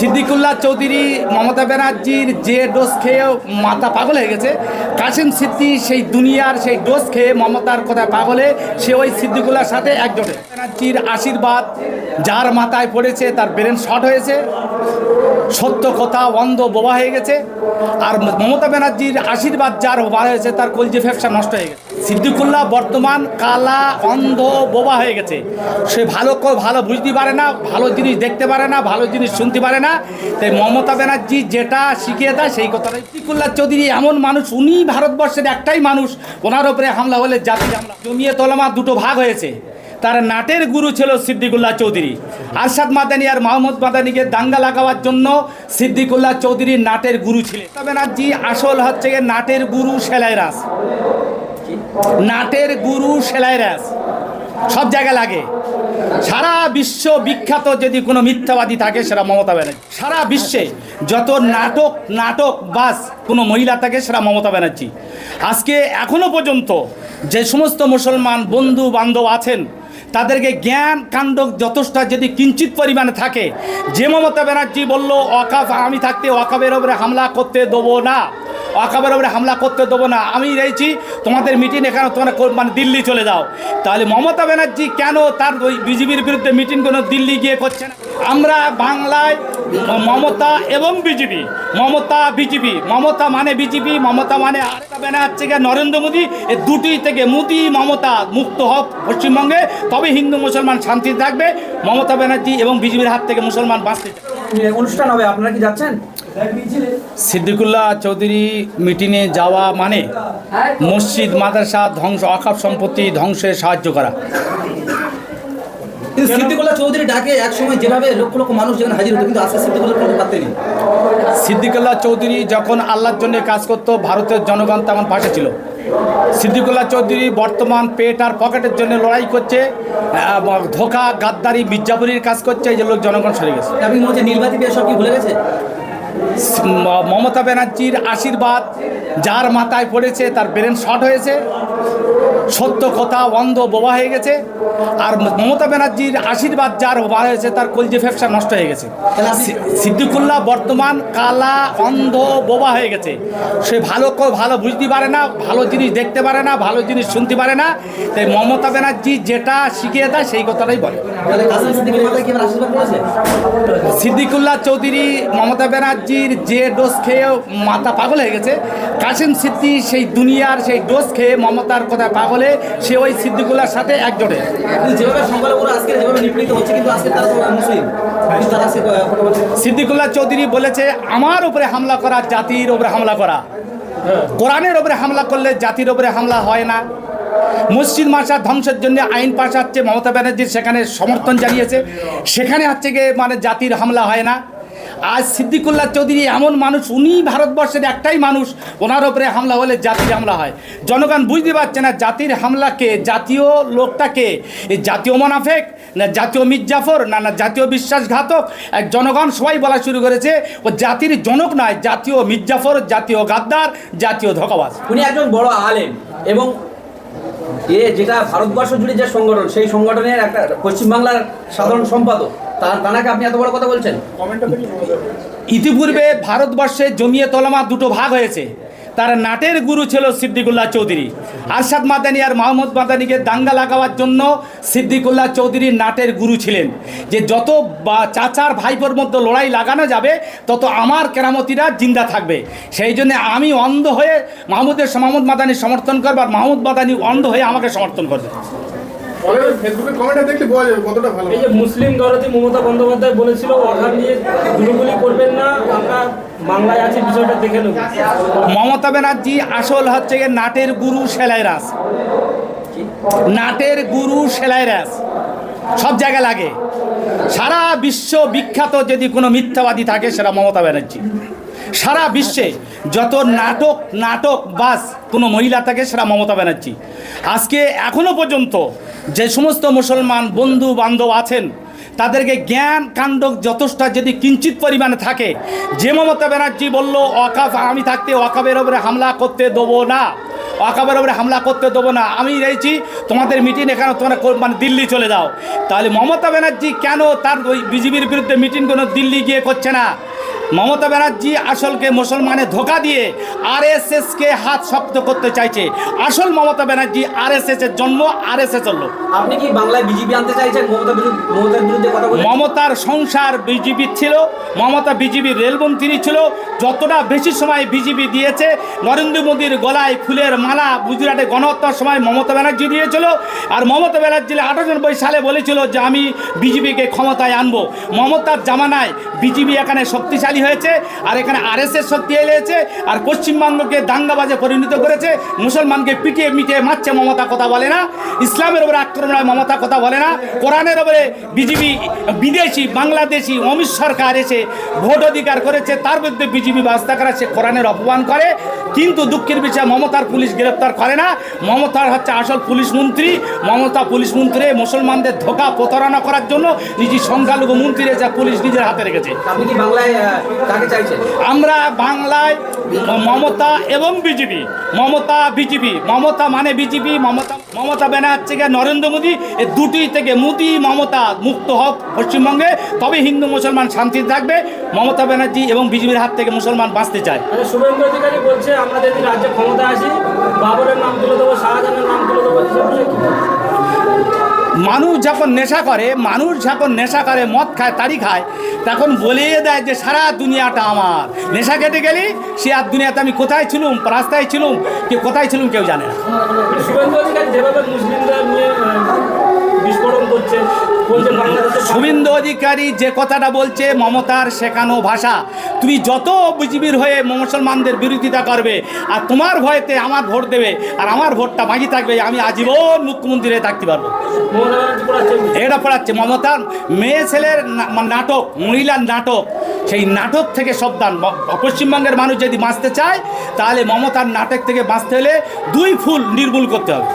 সিদ্দিকুল্লাহ চৌধুরী মমতা ব্যানার্জির যে ডোজ খেয়ে মাথা পাগল হয়ে গেছে, কাসিম সিদ্দি সেই দুনিয়ার সেই ডোজ খেয়ে মমতার কথা পাগলে সে ওই সিদ্দিকুল্লাহর সাথে একজোটে। ব্যানার্জির আশীর্বাদ যার মাথায় পড়েছে তার ব্রেন শর্ট হয়েছে, সত্য কথা অন্ধ বোবা হয়ে গেছে। আর মমতা ব্যানার্জির আশীর্বাদ যার বার হয়েছে তার কলজি ফেফসা নষ্ট হয়ে গেছে। সিদ্দিকুল্লাহ বর্তমান কালা অন্ধ বোবা হয়ে গেছে। সে ভালো বুঝতে পারে না, ভালো জিনিস দেখতে পারে না, ভালো জিনিস শুনতে পারে না। তাই মমতা ব্যানার্জি যেটা শিখিয়ে দেয় সেই কথাটাই। সিদ্দিকুল্লাহ চৌধুরী এমন মানুষ, উনি ভারতবর্ষের একটাই মানুষ, ওনার ওপরে হামলা হলে জাতির হামলা। জমিয়ত ওলামা দুটো ভাগ হয়েছে, তার নাটের গুরু ছিল সিদ্দিকুল্লাহ চৌধুরী। আরশাদ মাদানী আর মাহমুদ মাদানীকে দাঙ্গা লাগাবার জন্য সিদ্দিকুল্লাহ চৌধুরী নাটের গুরু ছিলেন। মমতা ব্যানার্জি আসল হচ্ছে নাটের গুরু সেলাই রাস, নাটের গুরু সেলাই রাস সব জায়গায় লাগে। সারা বিশ্ব বিখ্যাত যদি কোনো মিথ্যাবাদী থাকে সেটা মমতা ব্যানার্জি। সারা বিশ্বে যত নাটক বাস কোনো মহিলা থাকে সেটা মমতা ব্যানার্জি। আজকে এখনো পর্যন্ত যে সমস্ত মুসলমান বন্ধু বান্ধব আছেন তাদেরকে জ্ঞান কাণ্ড যথেষ্ট যদি কিঞ্চিত পরিমাণে থাকে, যে মমতা ব্যানার্জি বলল ওয়াকাফ আমি থাকতে ওয়াকাফের ওপরে হামলা করতে দেবো না, ওয়াকাফের ওপরে হামলা করতে দেবো না, আমি রয়েছি, তোমাদের মিটিং এখানে তোমরা মানে দিল্লি চলে যাও। তাহলে মমতা ব্যানার্জি কেন তার ওই বিজেপির বিরুদ্ধে মিটিং কোনো দিল্লি গিয়ে করছে না? আমরা বাংলায় মমতা এবং বিজেপি, মমতা মানে বিজেপি, মমতা মানে আরেকটা ব্যানার্জি নরেন্দ্র মোদী, এই দুটি থেকে মোদী মমতা মুক্ত হোক পশ্চিমবঙ্গে, তবে হিন্দু মুসলমান শান্তি থাকবে। মমতা ব্যানার্জি এবং বিজেপির হাত থেকে মুসলমান বাঁচতে। অনুষ্ঠান হবে, আপনারা কি যাচ্ছেন? সিদ্দিকুল্লাহ চৌধুরী মিটিংয়ে যাওয়া মানে মসজিদ মাদ্রাসা ধ্বংস, ওয়াকফ সম্পত্তি ধ্বংসে সাহায্য করা। কিন্তু সিদ্দিকুল্লাহ চৌধুরী ডাকে এক সময় যেভাবে লক্ষ লক্ষ মানুষ যেখানে হাজির হতো, কিন্তু আজকে সিদ্দিকুল্লাহ কোনো পাত্তা নেই। সিদ্দিকুল্লাহ চৌধুরী যখন আল্লাহর জন্য কাজ করত, ভারতের জনগণ তখন পাশে ছিল। সিদ্দিকুল্লাহ চৌধুরী বর্তমান পেট আর পকেটের জন্য লড়াই করছে, ধোকা গাদ্দারি মির্জাপুরির কাজ করছে, এই যে লোক জনগণ সরে গেছে। আপনি মনে হচ্ছে নীলবাতি পেয়ে সব কি ভুলে গেছে? মমতা ব্যানার্জির আশীর্বাদ যার মাথায় পড়েছে তার ব্রেন শর্ট হয়েছে, সত্য কথা অন্ধ বোবা হয়ে গেছে। আর মমতা ব্যানার্জির আশীর্বাদ যার বার হয়েছে তার কলজি ফেফসা নষ্ট হয়ে গেছে। সিদ্দিকুল্লাহ বর্তমান কালা অন্ধ বোবা হয়ে গেছে। সে ভালো বুঝতে পারে না, ভালো জিনিস দেখতে পারে না, ভালো জিনিস শুনতে পারে না। তাই মমতা ব্যানার্জি যেটা শিখিয়ে দেয় সেই কথাটাই বলে। সিদ্দিকুল্লাহ চৌধুরী মমতা ব্যানার্জির যে ডোজ খেয়ে মাথা পাগল হয়ে গেছে, কাসিম সিদ্দি সেই দুনিয়ার সেই ডোজ খেয়ে মমতার কথা পাগলে সে ওই সিদ্দিকুল্লাহর সাথে একজোটে। যেভাবে সংখ্যালঘুরা আজকে যেভাবে নিপীড়িত হচ্ছে, কিন্তু আজকে তারা মুসলিম। সিদ্দিকুল্লাহ চৌধুরী বলেছে আমার উপরে হামলা করা জাতির উপরে হামলা করা। কোরআনের উপরে হামলা করলে জাতির উপরে হামলা হয় না। মসজিদ মাদ্রাসা ধ্বংসের জন্য আইন পাশ হচ্ছে, মমতা ব্যানার্জির সেখানে সমর্থন জানিয়েছে, সেখানে হচ্ছে গিয়ে মানে জাতির হামলা হয় না। আজ সিদ্দিকুল্লাহ চৌধুরী এমন মানুষ, উনি ভারতবর্ষের একটাই মানুষ, ওনার ওপরে হামলা হলে জাতির হামলা হয়। জনগণ বুঝতে পারছে না জাতির হামলাকে, জাতীয় লোকটাকে, এই জাতীয় মোনাফেক না জাতীয় মির্জাফর না জাতীয় বিশ্বাসঘাতক। এক জনগণ সবাই বলা শুরু করেছে ও জাতির জনক নয়, জাতীয় মির্জাফর, জাতীয় গাদ্দার, জাতীয় ধোঁকাবাজ। উনি একজন বড় আলেম এবং যেটা ভারতবর্ষ জুড়ে যে সংগঠন, সেই সংগঠনের একটা পশ্চিমবাংলার সাধারণ সম্পাদক, তাকে আপনি এত বড় কথা বলছেন। ইতিপূর্বে ভারতবর্ষে জমিয়ত ওলামা দুটো ভাগ হয়েছে, তার নাটের গুরু ছিল সিদ্দিকুল্লাহ চৌধুরী। আরশাদ মাদানী আর মাহমুদ মাদানীকে দাঙ্গা লাগাবার জন্য সিদ্দিকুল্লাহ চৌধুরী নাটের গুরু ছিলেন। যে যত চাচার ভাইপোর মধ্যে লড়াই লাগানো যাবে তত আমার কেরামতিরা জিন্দা থাকবে। সেই জন্য আমি অন্ধ হয়ে মাহমুদ মাদানী সমর্থন করবো, আর মাহমুদ মাদানী অন্ধ হয়ে আমাকে সমর্থন করবে। এই যে মুসলিম দরদি মমতা বন্দ্যোপাধ্যায় বলেছিল ওয়াকাফ নিয়ে গুলি করবেন না, আমরা বাংলায় আছে, বিষয়টা দেখে নেব। মমতা ব্যানার্জি আসল হচ্ছে নাটের গুরু সেলাই রাস, নাটের গুরু সেলাই রাস সব জায়গায় লাগে। সারা বিশ্ব বিখ্যাত যদি কোনো মিথ্যাবাদী থাকে সেটা মমতা ব্যানার্জি। সারা বিশ্বে যত নাটক বাস কোনো মহিলা থাকে সেটা মমতা ব্যানার্জি। আজকে এখনো পর্যন্ত যে সমস্ত মুসলমান বন্ধু বান্ধব আছেন তাদেরকে জ্ঞান কাণ্ড যথেষ্ট যদি কিঞ্চিত পরিমাণে থাকে, যে মমতা ব্যানার্জি বলল ওয়াকাফ আমি থাকতে ওয়াকাফের ওপরে হামলা করতে দেবো না, ওয়াকাবের উপরে হামলা করতে দেবো না, আমি রয়েছি, তোমাদের মিটিং এখানে তোমরা মানে দিল্লি চলে যাও। তাহলে মমতা ব্যানার্জি কেন তার ওই বিজেপির বিরুদ্ধে মিটিং কোনো দিল্লি গিয়ে করছে না? মমতা ব্যানার্জি আসলকে মুসলমানের ধোকা দিয়ে আরএসএসকে হাত শক্ত করতে চাইছে। আসল মমতা ব্যানার্জি আরএসএসের জন্ম, আরএসএসের লোক। আপনি কি বাংলায় বিজেপি আনতে চাইছেন মমতার বিরুদ্ধে কথা বলে? মমতার সংসার বিজেপি ছিল, মমতা বিজেপির রেলমন্ত্রী ছিল, যতটা বেশি সময় বিজেপি দিয়েছে, নরেন্দ্র মোদীর গলায় ফুলের মালা গুজরাটে গণহত্যার সময় মমতা ব্যানার্জি দিয়েছিল। আর মমতা ব্যানার্জি 98 সালে বলেছিল যে আমি বিজেপিকে ক্ষমতায় আনবো। মমতার জামানায় বিজেপি এখানে শক্তিশালী হয়েছে, আর এখানে আরএসএস শক্তি এলেছে, আর পশ্চিমবঙ্গকে দাঙ্গাবাজে পরিণত করেছে। মুসলমানকে পিটিয়ে মিটিয়ে মারছে, মমতা কথা বলে না। ইসলামের উপরে আক্রমণ হয়, মমতা কথা বলে না। কোরআনের উপরে বিজেপি বিদেশি বাংলাদেশি অমিত সরকার এসে ভোট অধিকার করেছে, তার বিরুদ্ধে বিজেপি ব্যবস্থা করে, সে কোরআনের অপমান করে। কিন্তু দুঃখের বিষয় মমতার পুলিশ গ্রেপ্তার করে না। মমতার হচ্ছে আসল পুলিশ মন্ত্রী। মমতা পুলিশ মন্ত্রী মুসলমানদের ধোকা প্রতারণা করার জন্য নিজের সংখ্যালঘু মন্ত্রী যা পুলিশ নিজের হাতে রেখেছে। আপনি কি বাংলায় কাকে চাইছেন? আমরা বাংলায় মমতা এবং বিজেপি, মমতা বিজেপি, মমতা মানে বিজেপি, মমতা ব্যানার্জিকে নরেন্দ্র মোদী, এই দুটি থেকে মোদী মমতা মুক্ত হোক পশ্চিমবঙ্গে, তবে হিন্দু মুসলমান শান্তিতে থাকবে। মমতা ব্যানার্জি এবং বিজেপির হাত থেকে মুসলমান বাঁচতে চায়। আচ্ছা, শুভেন্দু অধিকারী বলছে আমরা যদি রাজ্যে ক্ষমতা আসি বাবরের নাম তুলে দেবো, শাহজাহানের নাম তুলে দেবো। মানুষ যখন নেশা করে মদ খায়, তাড়ি খায়, তখন বলিয়ে দেয় যে সারা দুনিয়াটা আমার। নেশা কেটে গেলি সে আর দুনিয়াতে আমি কোথায় ছিলুম, রাস্তায় ছিলুম, কি কোথায় ছিলুম কেউ জানে না। শুভেন্দু অধিকারী যেভাবে মুসলিমদের নিয়ে বিস্ফোরণ করছে, বলছে বাংলাদেশে শুভেন্দু অধিকারী যে কথাটা বলছে মমতার শেখানো ভাষা। তুমি যত বিজেপির হয়ে মুসলমানদের বিরোধিতা করবে আর তোমার ভয়েতে আমার ভোট দেবে আর আমার ভোটটা বাকি থাকবে, আমি আজীবন মুখ্যমন্ত্রী হয়ে থাকতে পারবো। মমতা ব্যানার্জি পড়াচ্ছে। এটা পড়াচ্ছে মমতার মেয়ে ছেলের নাটক, মহিলার নাটক। সেই নাটক থেকে সাবধান। পশ্চিমবঙ্গের মানুষ যদি বাঁচতে চায় তাহলে মমতার নাটক থেকে বাঁচতে হলে 2 ফুল নির্মূল করতে হবে।